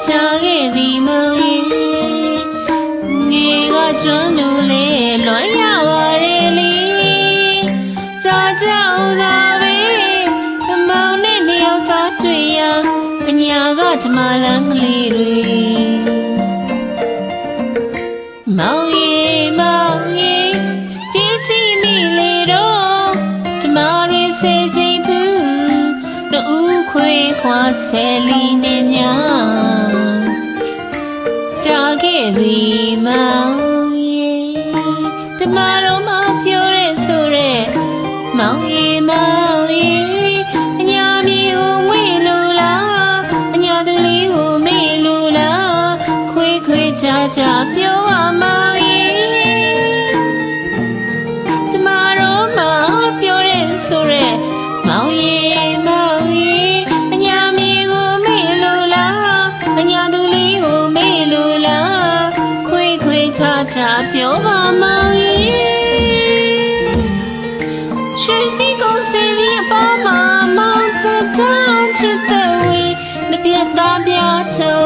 ကြာခဲ့ပြီမဟုတ်ရင်ငေကကျွမ်းလို့လေလွမ်းရပါရဲ့လေကြာကြောက်သာပဲမောင်နဲ့နှစ်ယောက်သာတွေ့ရအညာကဓမ္မလန်းကလေးတွေမောင်ရေဒီချီမိလေတော့ဓမ္မတွေစေချင်ဘူးတို့ခွေခွာဆယ်လီနဲ့များကြာခဲ့ပြီမောင်ရေဓမ္မတော်မပြောရဲဆိုရဲမောင်ရေအညာမြေကိုမွေလို့လားအညာသူလေးကိုမေ့လို့လားခွေကြာပြောပါမောင်ရေဓမ္မတော်မပြောရဲဆိုရဲမောင်ရေအညာမြေကိုမေ့လို့လားအညာသူလေးကိုမေ့လို့လားခွေကြာပြောပါမောင်ရေရွှေစည်းကုန်းစီလီအပေါင်းမှာမောင်တတောင်းချစ်တဲ့ဝေးနှစ်ပြတ်သားပြထုံ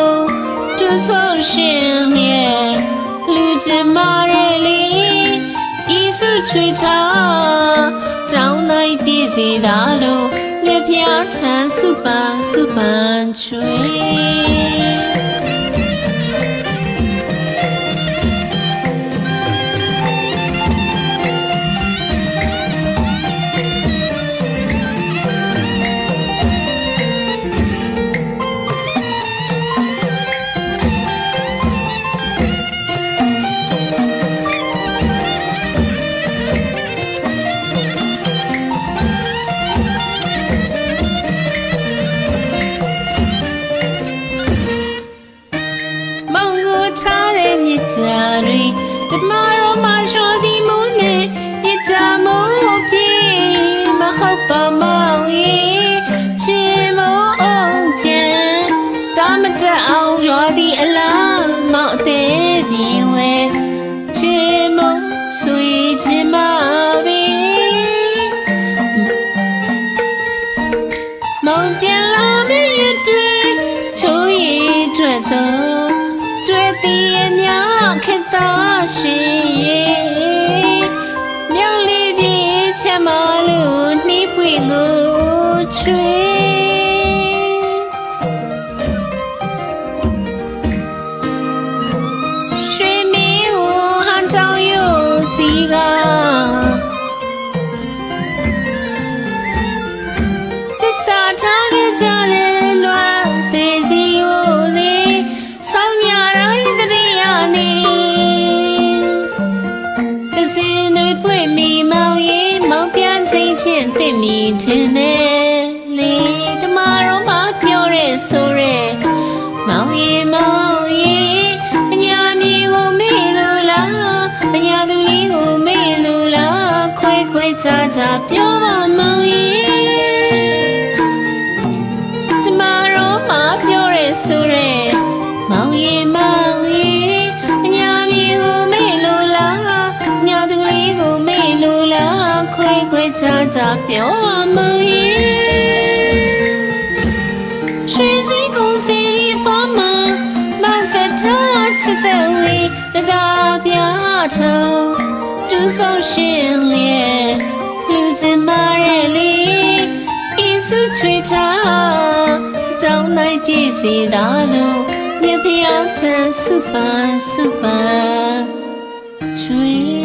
တူဆုံးရှင်ရဲ့လူချင်မာရဲ့လေဤစုချွေချာတောင်းနိုင်ပြည့်စေတာလို့လက်ပြထန်စုပန်ချွေဓမ္မတော်မှာရှိုးသည်မူနဲ့မြတ်တာမို့ပြေမဟုတ်ပါမောင်ရေချင်မို့အောင်ပြန်တာမတတ်အောင်ရွာသည်အလားမောင်အသေးပြေဝဲချင်မို့ဆွေချင်မပဲမောင်ပြန်လာမရတွေ့ချိုးရည်တွေ့တော့တွေ့သည်အများခက်သားရှင်ရဲ့မြောက်လေးပြေချမ်းမလို့နှီးပွေကိုချွေရွှေမင်းဟန်တောင်ရိုးစီကသစ္စာထားခဲ့ကြတဲ့လွမ်းစေစီကိုလေဆောင်းရတိုင်းတည်းရနေသစင်တွေဖွင့်မိမောင်ရေမောင်ပြန်ချင်းဖြင့်သိမိထင်တယ်လေဓမ္မတော်မှာပြောရဲဆိုရဲမောင်ရေအညာမြေကိုမေ့လို့လားအညာသူလေးကိုမေ့လို့လားခွေကြာပြောပါမောင်ရေဓမ္မတော်မှာပြောရဲဆိုရဲမောင်ရေအညာမြေကိုမေ့လို့လားညာသူလေးကိုမေ့လို့လားခွေကြာပြောပါမောင်ရေရွှေစည်းကုန်းစီလီပေါ်မှာမောင်တထားချစ်တဲ့ဝေးတကားပြထုံတူဆုံးရှင်ရဲ့လူချင်မာရဲ့လေဤစုချွေထားတောင်းနိုင်ပြည့်စေတာလို့မြပြထန်စုပန်ချွေ